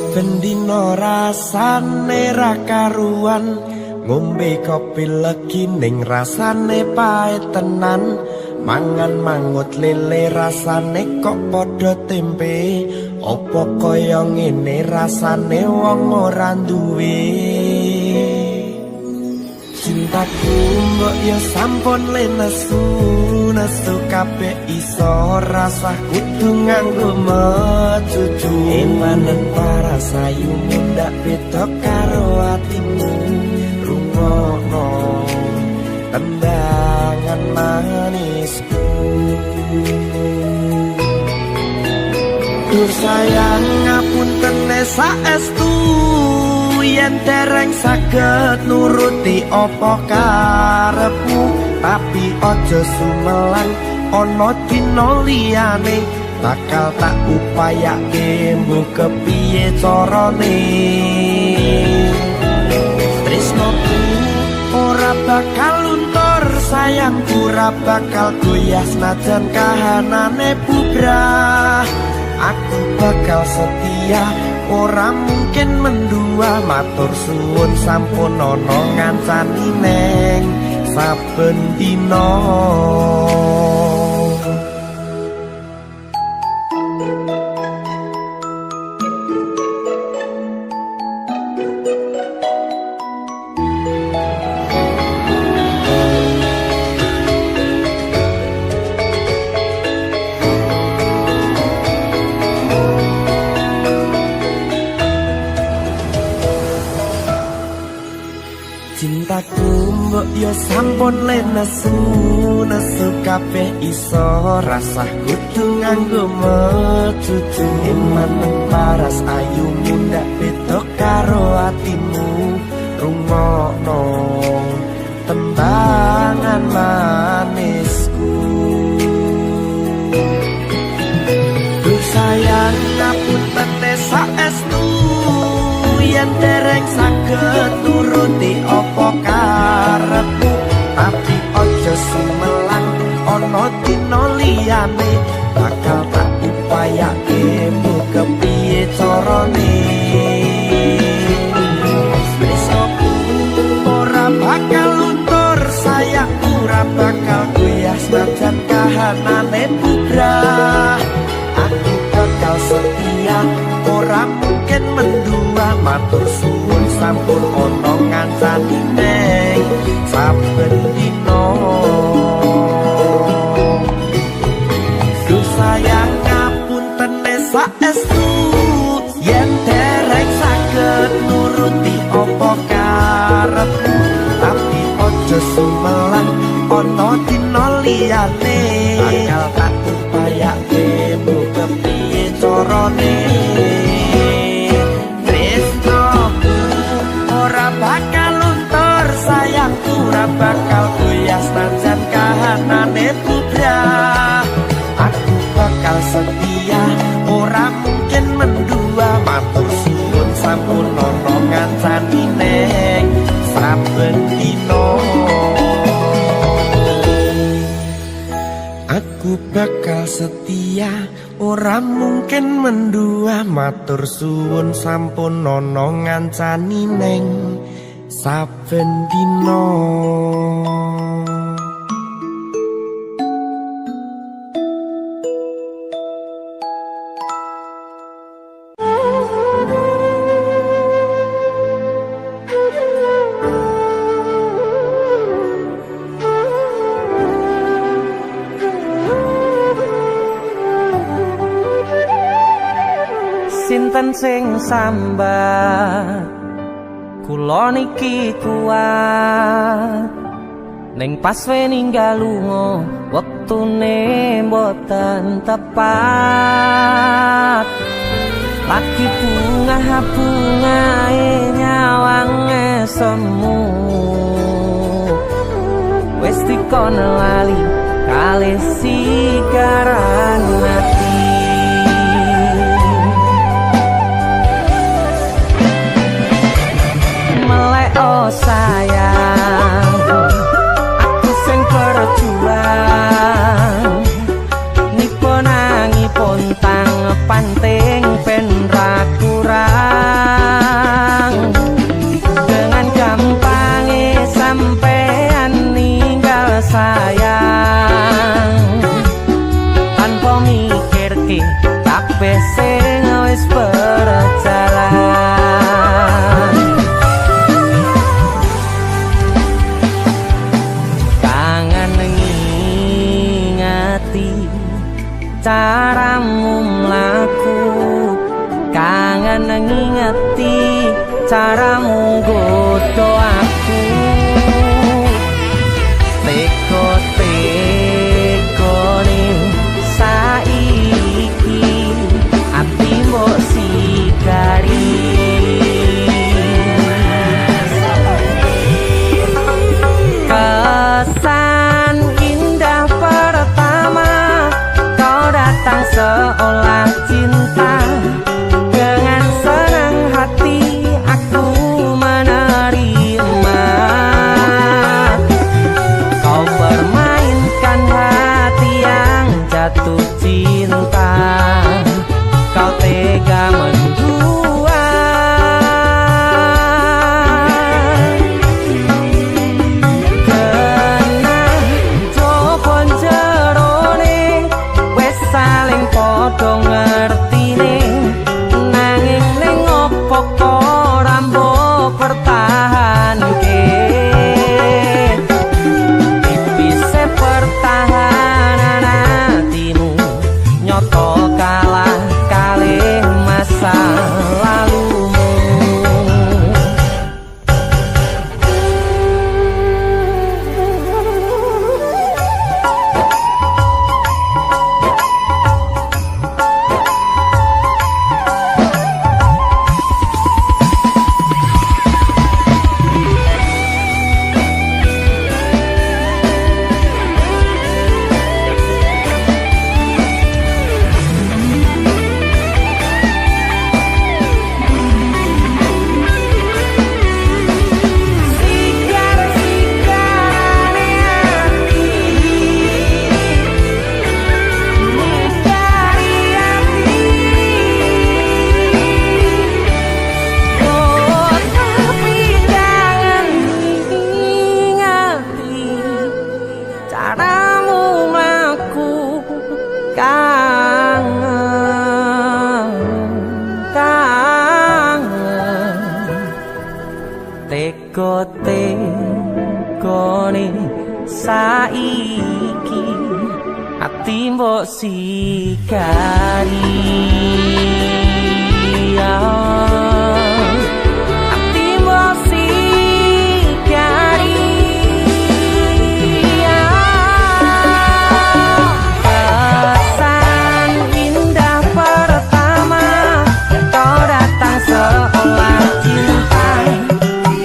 Saben dina rasane ra karuan, ngombe kopi legi ning rasane pahit tenan. Mangan mangut lele rasane kok padha tempe. Apa kaya ngene rasane wong ora duwe. Cintaku mbok yo sampun le nesu kabeh iso rasah kudu nganggo mecucu. Emanen paras ayu mundak beda karo atimu. Rungokno tendangan manisku. Dur sayang ngapunten saestu yen dereng saged nuruti apa karepmu, tapi aja sumelang ana dina liyane bakal tak upayake mbok kepiye carane. Tresnoku ora bakal luntur, sayangku ora bakal goyah senajan kahanane bubrah. Aku bakal setia, ora mungkin mendua. Matur suwun sampun ana ngancani neng saben dina. Cintaku mbok yo sampun le nesu kabeh iso rasah kudu nganggo mecucu. Emanen paras ayu mundak beda karo atimu. Rungokno tembangan manisku. Duh sayang ngapunten saestu yen dereng saged nuruti apa karepmu, tapi aja sumelang ana dina liyane bakal tak upayake mbok kepiye carane. Tresnoku ora bakal luntur, sayangku ora bakal goyah senajan kahanane bubrah. Aku bakal setia, ora mungkin mendua. Matur suwun sampun ana ngancani neng saben dina. Duh sayang ngapunten saestu yen dereng saged nuruti apa karepmu, tapi aja sumelang ana dina liyane bakal tak upayake mbok kepiye carane. Bakal luntur, sayangku ora bakal goyah senajan kahanane bubrah. Aku bakal setia, ora mungkin mendua. Matur suwun sampun ana ngancani neng saben dina. Aku bakal setia, ora mungkin mendua. Matur suwun sampun ana ngancani neng saben dina. Sinten sing sambat kula niki kuat ning pas ninggal lunga wektune mboten tepat. Lagi bungae nyawange semu wis dikono lali kalih sigaran mati. Oh sayang, aku sing berjuang nipo nangipun tang panting ben ra kurang. kamu godo aku. Teko ning saiki ati mbok sikari. Kesan indah pertama kau datang seolah cinta. Dengan senang hati aku menerima. Kau permainkan hati yang jatuh cinta. Kau tega mendua. Kena jopon jerone wes saling podo ngertine. Nanging ning opo kok rambo pertahanke. Tipise pertahanan hatimu nyoto kalah kalih masa lalumu. Caramu mlaku kangen. Teko-tekone saiki ati mbok sikari. Ati mbok sikari. Kesan indah pertama kau datang seolah cinta.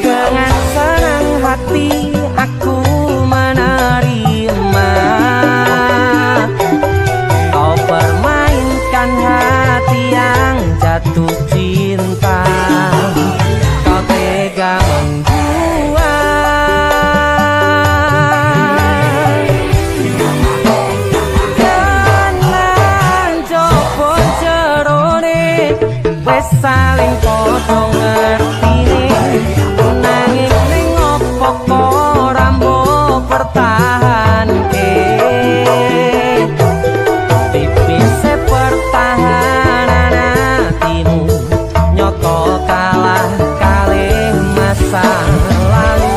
Dengan senang hati aku menerima. Kau permainkan hati yang jatuh cinta. Kau tega membuat. Kenan jopon jerone wes saling podo ngertine. Nanging ning opo kok rambo pertahanke. Tipise pertahanan hatimu nyoto kalah kalih masa lalu.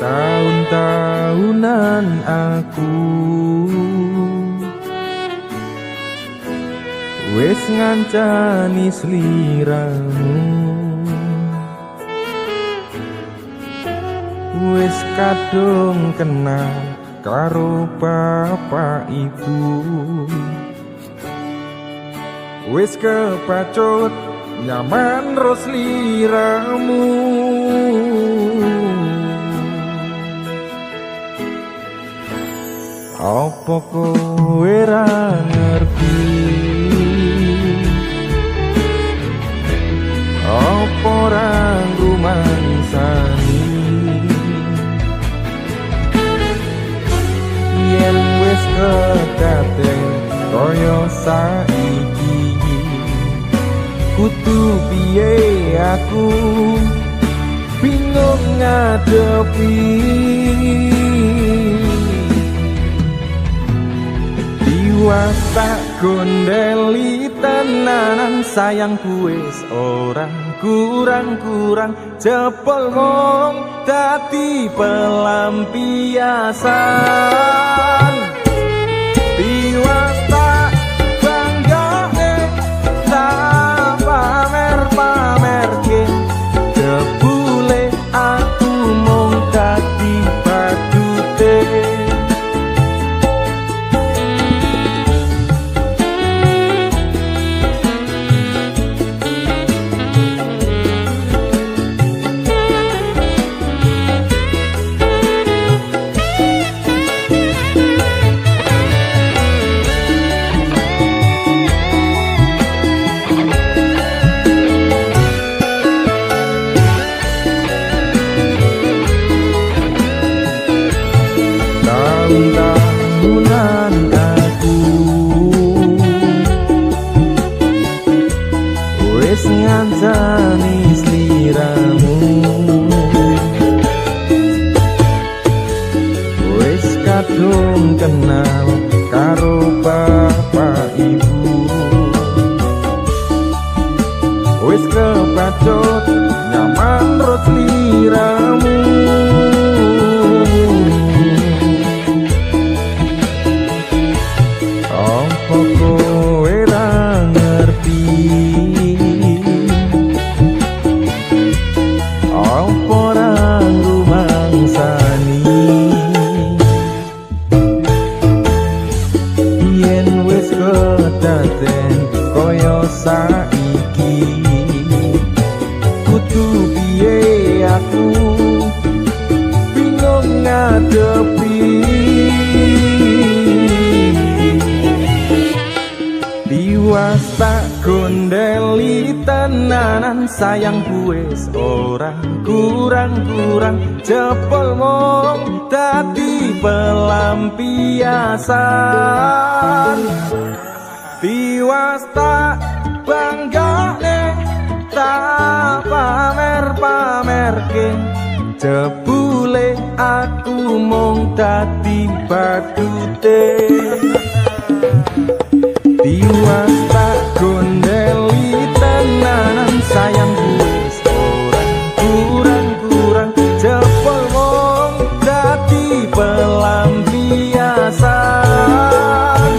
Tahun-tahunan aku wis ngancani sliramu. Wis kadung kenal karo bapak ibu. Wis kepacut nyaman ro sliramu. Apa kowe ra ngerti? Apa ra rumangsani? Yen wis kekaten kaya saiki, kudu piye aku bingung ngadepi. Tiwas tak gondeli tenanan sayangku wis orang kurang-kurang jebol mong dadi pelampiasan. Tiwas tak banggane tak pamer-pamerke jebule aku mong dadi badute. Tahun-tahunan aku wis ngancani sliramu, wis kadung kenal karo bapak ibu, wis kepacut nyaman rut sliramu. Kowe ra ngerti apa ora rumangsani yen wis kedaden kaya saiki kudu piye aku bingung ngadepi. Tiwas tak gondeli tenanan sayangku wis ora kurang-kurang jebol mong dadi pelampiasan. Tiwas tak banggane tak pamer-pamerke jebule aku mong dadi badute. Tiwas tak gondeli tenanan sayangku wis ora kurang-kurang jebol mong dadi pelampiasan.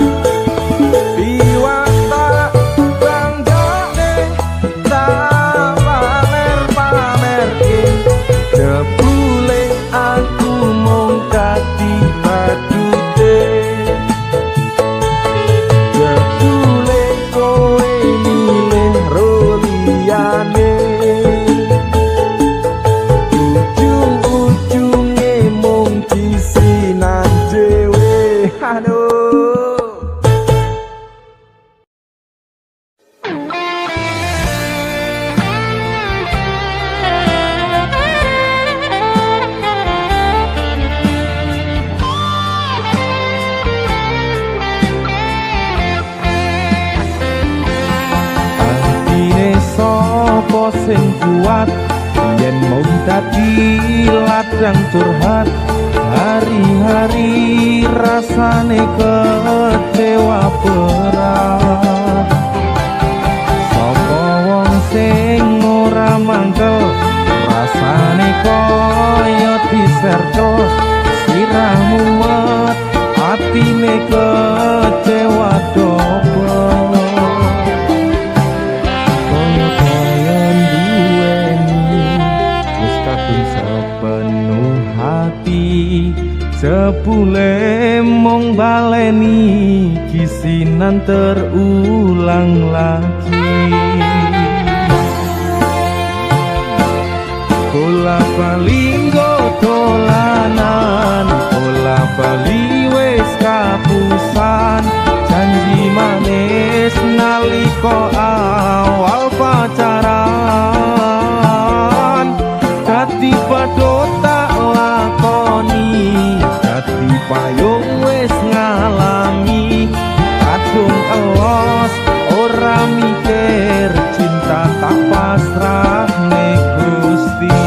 Tiwas tak banggane tak pamer-pamerke jebule aku mong dadi badute. Ujung-ujungnya mung kisinan dewe. Aduh. Artine sapa sing kuat yen mung dadi ladang curhat, hari-hari rasane kecewa berat. Sapa wong sing ora mangkel rasane kaya diserto, siramu mumet atine kecewa dobel. Sepenuh hati jebule mong baleni kisinan terulang lagi. Bola bali dolanan, bola bali wis kapusan, janji manis nalika awal pacaran. Dadi padha tak lakoni, dadi payung wis ngalami, kadung elos ora mikir cinta tak pasrah nek Gusti.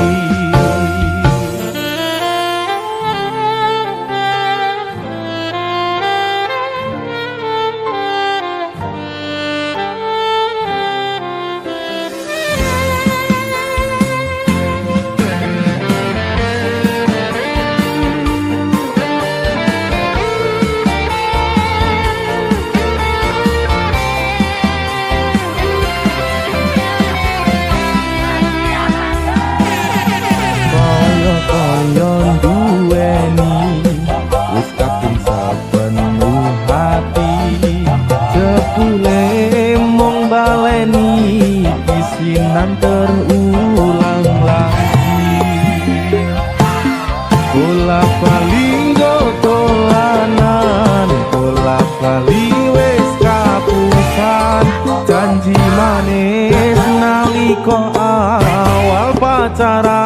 bali wis kapusan janji manis nalika awal pacaran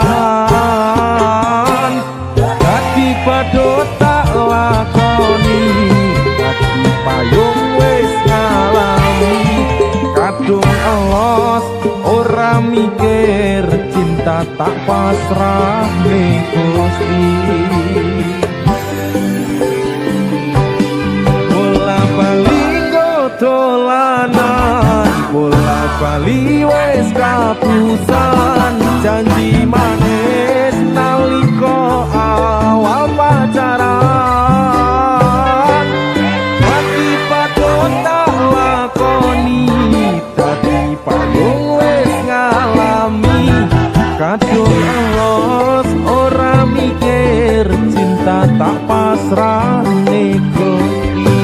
dadi padha tak lakoni dadi payung wis ngalami kadung elos ora mikir cinta tak pasrah ning Gusti bola bali dolanan bola bali wis kapusan janji manis nalika awal pacaran mati padha tak lakoni dadi payung wis ngalami kadung elos ora mikir cinta tak pasrah ning Gusti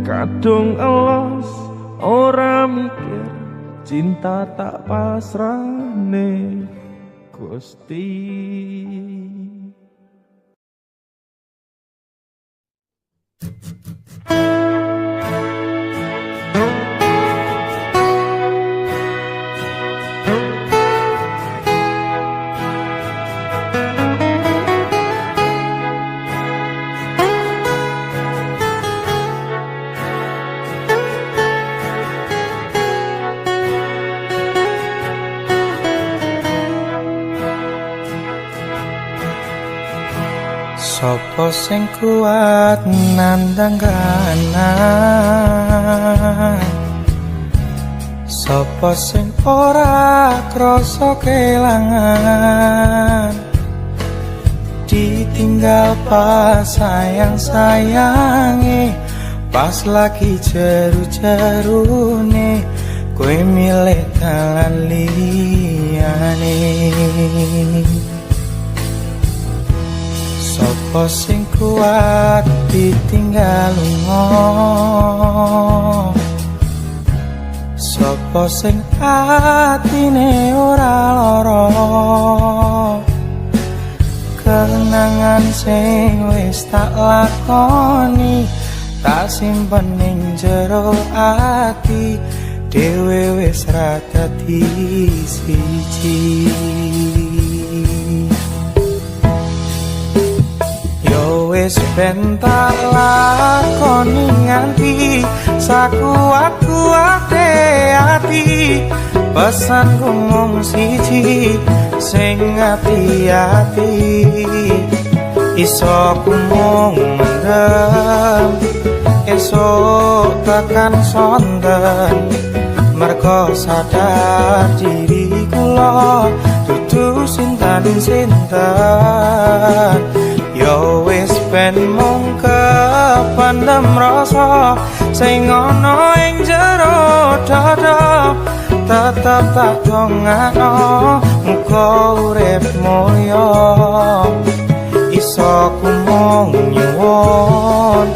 kadung elos ora mikir cinta tak pasrah ning Gusti. Sopo sing kuat nandang kahanan Sopo sing ora krasa kelangan Ditinggal pas sayang-sayangi Pas lagi jeru-jerune Kowe milih dalan liyane Sopo sing kuat ditinggal lunga Sopo sing atine ora lara Kenangan sing wis tak lakoni Tak simpen ning jero ati Dewe wis ra dadi siji Wis ben tak lakoni nganti sakuat-kuate ati pesanku mung siji sing ati-ati iso ku mung mendem esok tekan sonten mergo sadar diri kula dudu sinten-sinten yo wis ben mung kependem rasa sing ana ing jero dada tetep tak dongakno muga urip mulya iso ku mung nyuwun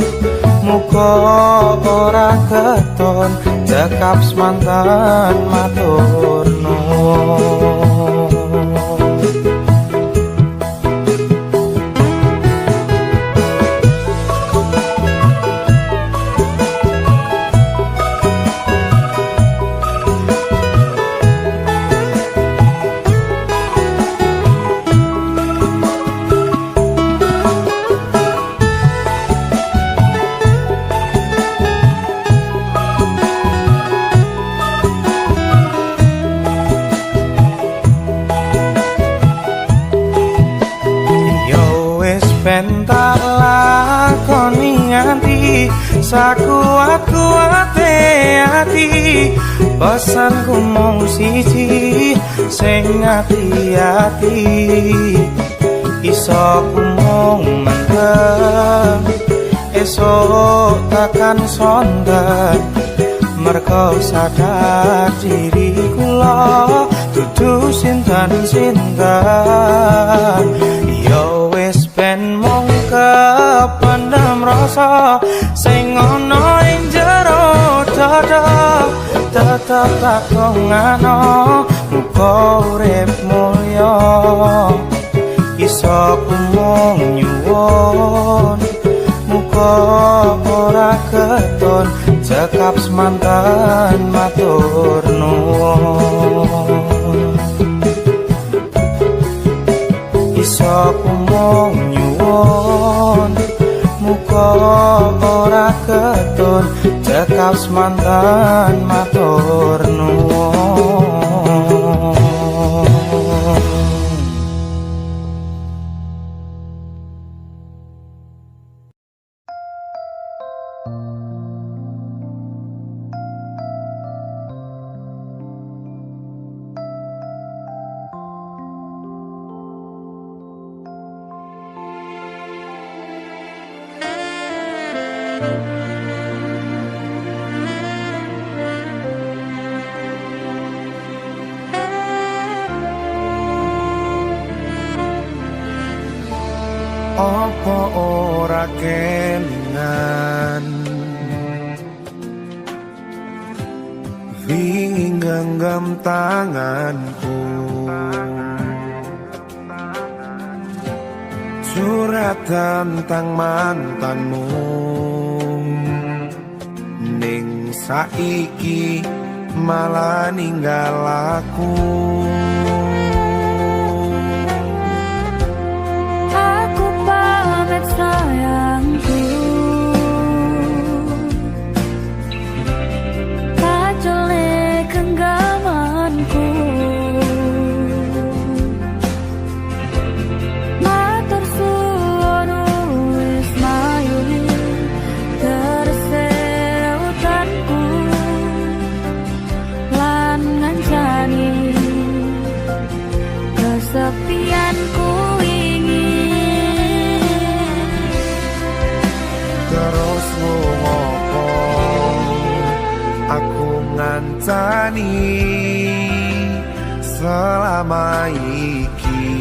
muga ora keton cekap semanten matur nuwun ben tak lakoni nganti sakuat-kuate ati pesanku mung siji sing ati-ati iso ku mung mendem esok takkan sonten mergo sadar diri kula dudu sinten-sinten yo wis ben mung kependem rasa sing ana ing jero dada tetep tak dongakno muga urip mulya iso ku mung nyuwun ora keton cekap semanten matur nuwun iso kumong nyuwun muga ora keton cekap semanten matur nuwun Apa ora kelingan wingi genggam tanganku curhat tentang mantanmu ning saiki malah ninggal aku. Sayangku, kacole genggamanku, matur suwun wis mayuni terseutanku lan ngancani kesepianku. Terus ngopo aku ngancani selama iki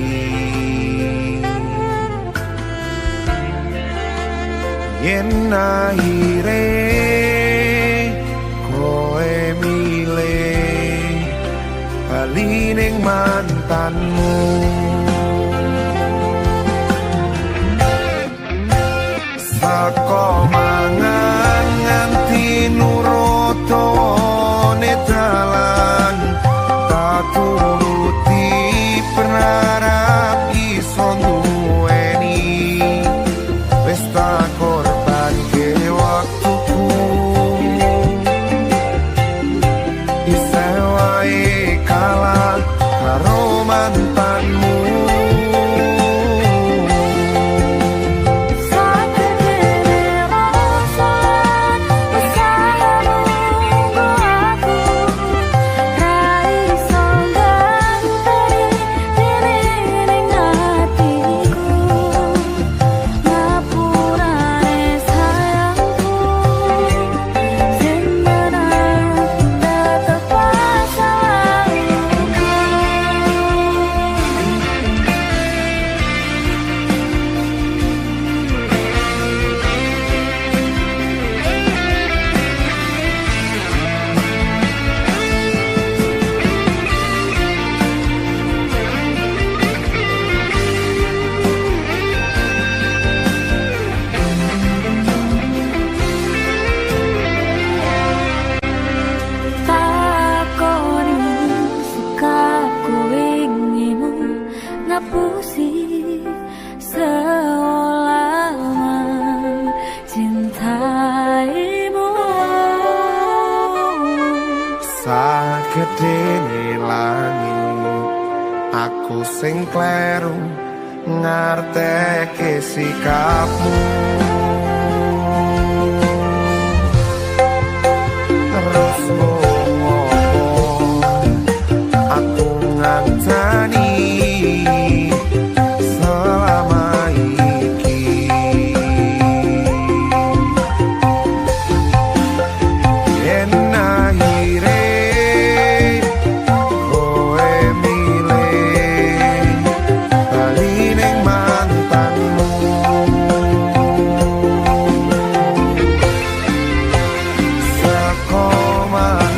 yen akhire koe milih bali ning mantanmu. Saka mangan nganti nurut ne dalan tak turuti berharap iso duweni wis tak korban ke waktuku isa wae kalah karo mantanmu. Sagedene langit aku sing kleru ngarteke sikapmu. Terus ngopo aku ngancani selama iki yen akhire Koma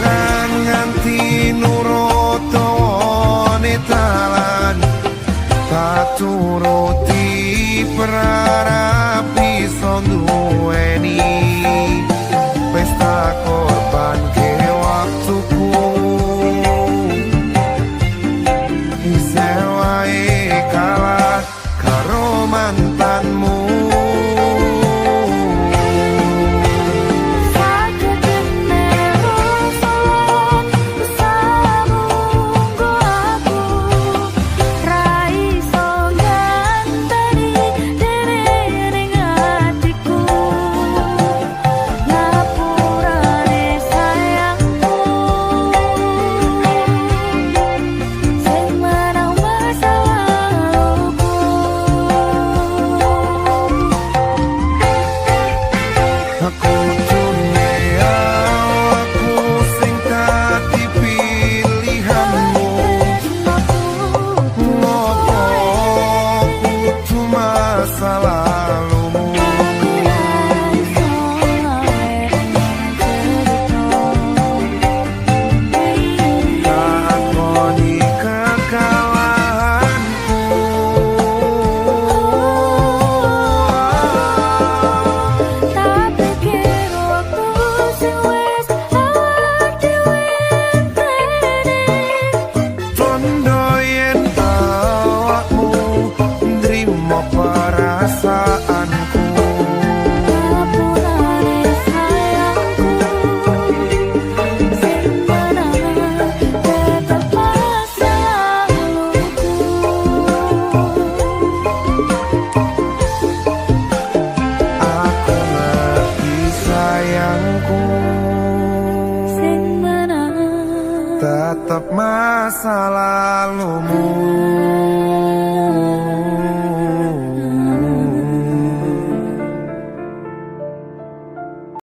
tatap masa lalumu.